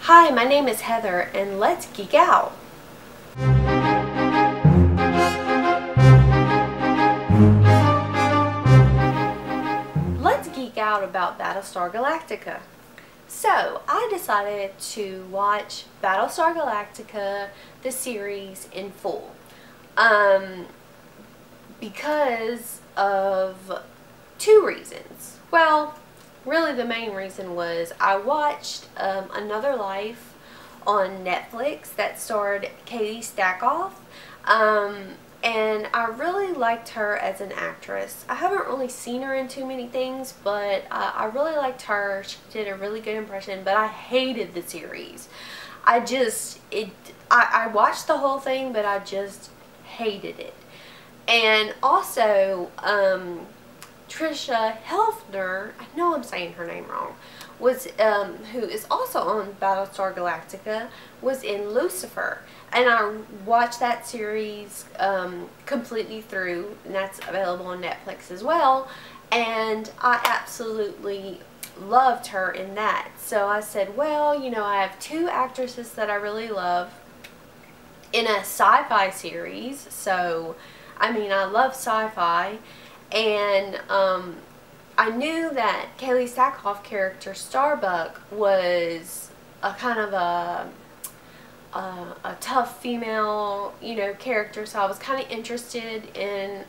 Hi, my name is Heather, and let's geek out. Let's geek out about Battlestar Galactica. So, I decided to watch Battlestar Galactica, the series, in full. Because of two reasons. Well, really the main reason was I watched Another Life on Netflix that starred Katie Stackhoff, and I really liked her as an actress. I haven't really seen her in too many things, but I really liked her. She did a really good impression, but I hated the series. I watched the whole thing, but I just hated it. And also, Trisha Helfner, I know I'm saying her name wrong, was who is also on Battlestar Galactica, was in Lucifer. And I watched that series completely through, and that's available on Netflix as well. And I absolutely loved her in that. So I said, well, you know, I have two actresses that I really love in a sci-fi series. So, I mean, I love sci-fi. And I knew that Kaylee Stackhoff character Starbuck was a kind of a tough female, you know, character. So I was kind of interested in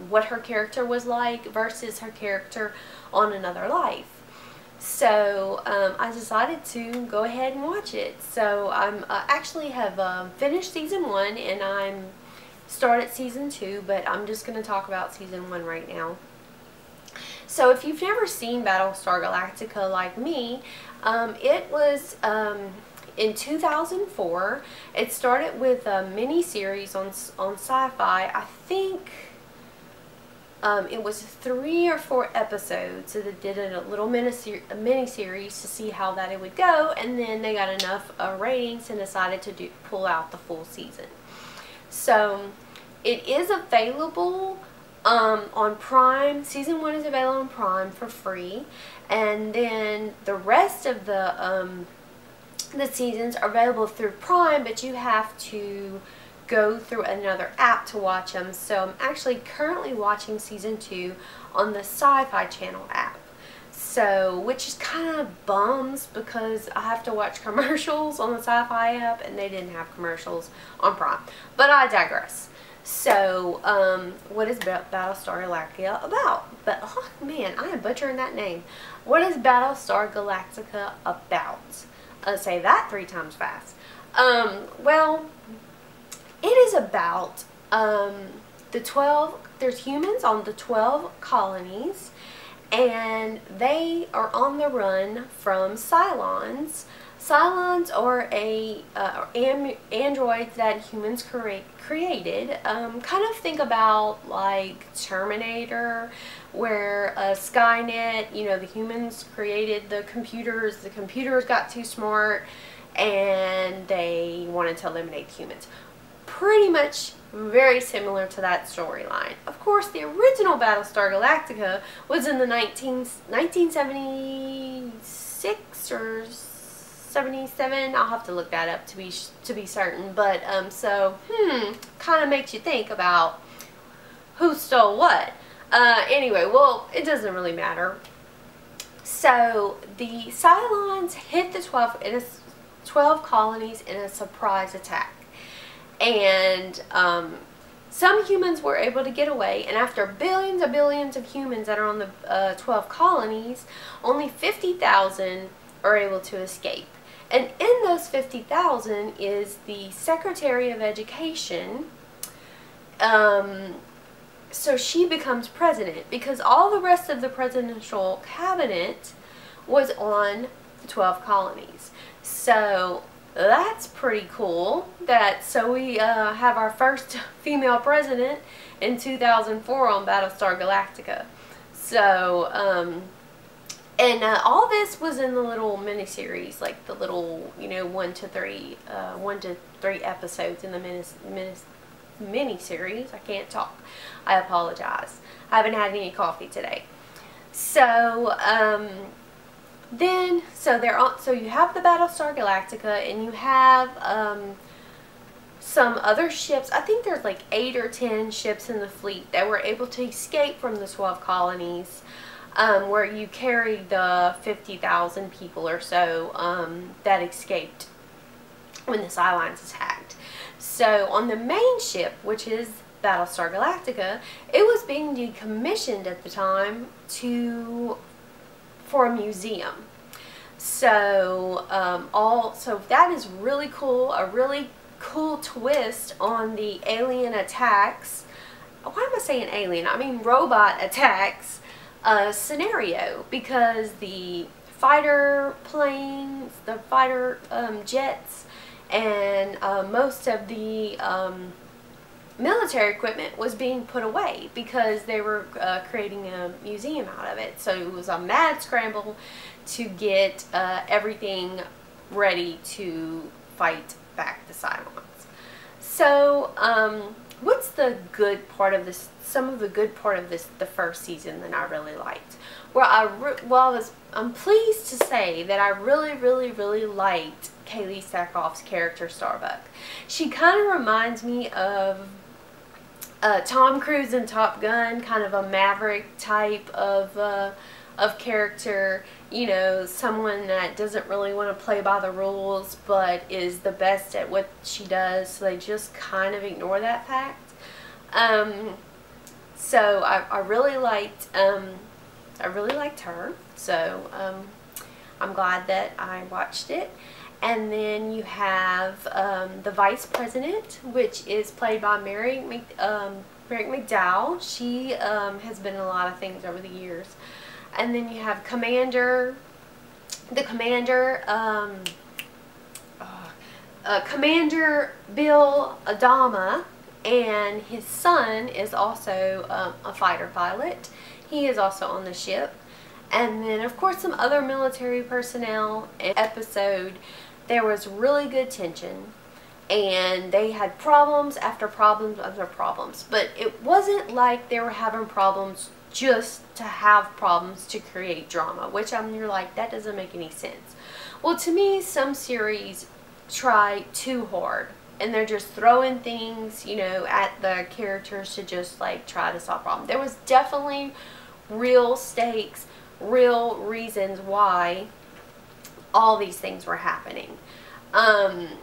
what her character was like versus her character on Another Life. So I decided to go ahead and watch it. So I'm actually have finished season 1, and I'm started season 2, but I'm just going to talk about season 1 right now. So if you've never seen Battlestar Galactica like me, it was in 2004. It started with a mini-series on Sci-Fi. I think it was 3 or 4 episodes, so they did a little mini-series to see how that it would go, and then they got enough ratings and decided to pull out the full season. So it is available on Prime. Season 1 is available on Prime for free, and then the rest of the seasons are available through Prime, but you have to go through another app to watch them. So I'm actually currently watching season 2 on the Sci-Fi Channel app. So, which is kind of bums because I have to watch commercials on the Sci-Fi app, and they didn't have commercials on Prime. But I digress. So, what is Battlestar Galactica about? But, oh man, I am butchering that name. What is Battlestar Galactica about? Say that 3 times fast. Well, it is about there's humans on the 12 colonies, and they are on the run from Cylons. Cylons are androids that humans created. Kind of think about like Terminator, where Skynet, you know, the humans created the computers got too smart, and they wanted to eliminate the humans. Pretty much very similar to that storyline. Of course, the original Battlestar Galactica was in the 1976 or 77. I'll have to look that up to be certain. But so kind of makes you think about who stole what. Anyway, well, it doesn't really matter. So the Cylons hit the 12 colonies in a surprise attack. And some humans were able to get away, and after billions and billions of humans that are on the 12 colonies, only 50,000 are able to escape. And in those 50,000 is the Secretary of Education. So she becomes president because all the rest of the presidential cabinet was on the 12 colonies. So that's pretty cool. So we have our first female president in 2004 on Battlestar Galactica. So, and all this was in the little mini-series, like the little, you know, 1 to 3 episodes in the mini-series. I can't talk. I apologize. I haven't had any coffee today. So, then, so they're on. So you have the Battlestar Galactica, and you have some other ships. I think there's like 8 or 10 ships in the fleet that were able to escape from the 12 colonies, where you carry the 50,000 people or so that escaped when the Cylons attacked. So on the main ship, which is Battlestar Galactica, it was being decommissioned at the time for a museum. So so that is really cool. A really cool twist on the alien attacks. Why am I saying alien? I mean robot attacks scenario, because the fighter planes, the fighter jets, and most of the military equipment was being put away because they were creating a museum out of it. So it was a mad scramble to get everything ready to fight back the Cylons. So what's the good part of this? Some of the good part of this, the first season, that I really liked. Well, I'm pleased to say that I really liked Kaylee Sackhoff's character Starbuck. She kind of reminds me of Tom Cruise in Top Gun, kind of a maverick type of character. You know, someone that doesn't really want to play by the rules, but is the best at what she does. So they just kind of ignore that fact. So I really liked her. So I'm glad that I watched it. And then you have the Vice President, which is played by Mary McDowell. She has been in a lot of things over the years. And then you have Commander Bill Adama, and his son is also a fighter pilot. He is also on the ship. And then, of course, some other military personnel. Episode, there was really good tension, and they had problems after problems after problems. But it wasn't like they were having problems just to have problems to create drama, which you're like, that doesn't make any sense. Well, to me, some series try too hard, and they're just throwing things, you know, at the characters to just like try to solve problems. There was definitely real stakes, real reasons why all these things were happening. And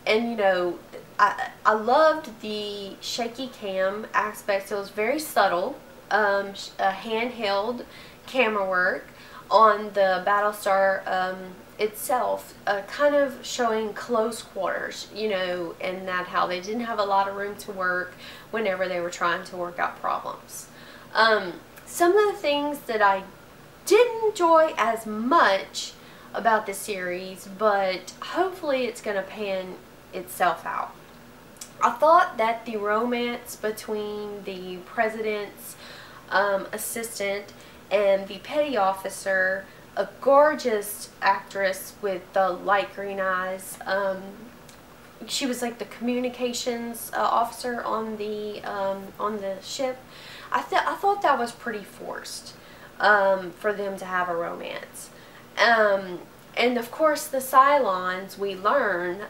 you know, I loved the shaky cam aspects. It was very subtle. Handheld camera work on the Battlestar itself, kind of showing close quarters, you know, and that how they didn't have a lot of room to work whenever they were trying to work out problems. Some of the things that I didn't enjoy as much about the series, but hopefully it's going to pan itself out. I thought that the romance between the president's assistant and the petty officer, a gorgeous actress with the light green eyes, she was like the communications officer on the ship. I thought that was pretty forced for them to have a romance. And of course the Cylons, we learn,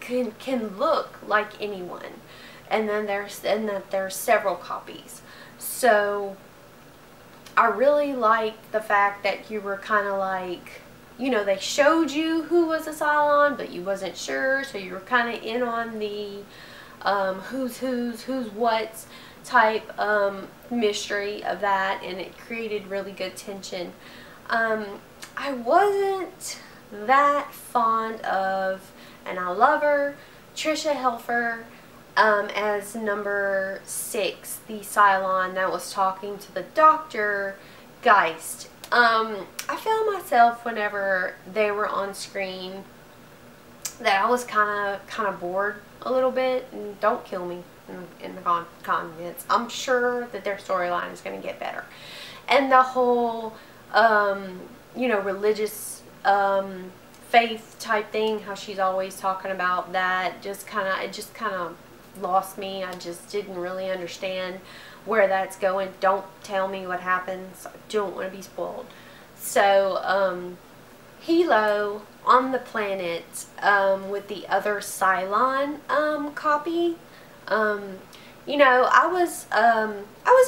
can look like anyone, and then there's several copies. So I really liked the fact that you were kind of like, you know, they showed you who was a Cylon, but you wasn't sure, so you were kind of in on the who's what's type mystery of that, and it created really good tension. I wasn't that fond of, and I love her, Tricia Helfer, as number 6, the Cylon that was talking to the Dr. Geist. I found myself, whenever they were on screen, that I was kind of bored a little bit. And don't kill me in the comments. I'm sure that their storyline is going to get better. And the whole you know, religious faith type thing, how she's always talking about that, it just kind of lost me. I just didn't really understand where that's going. Don't tell me what happens. I don't want to be spoiled. So, Hilo on the planet with the other Cylon copy. You know, I was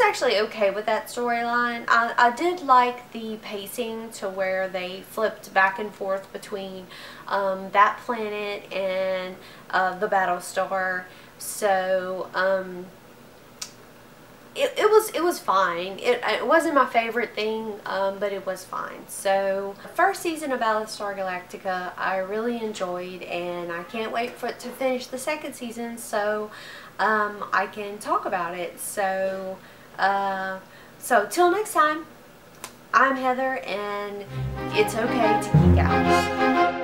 actually okay with that storyline. I did like the pacing to where they flipped back and forth between that planet and the Battlestar. So it was fine. It wasn't my favorite thing, but it was fine. So the first season of Battlestar Galactica I really enjoyed, and I can't wait for it to finish the second season so I can talk about it. So so till next time, I'm Heather, and it's okay to geek out.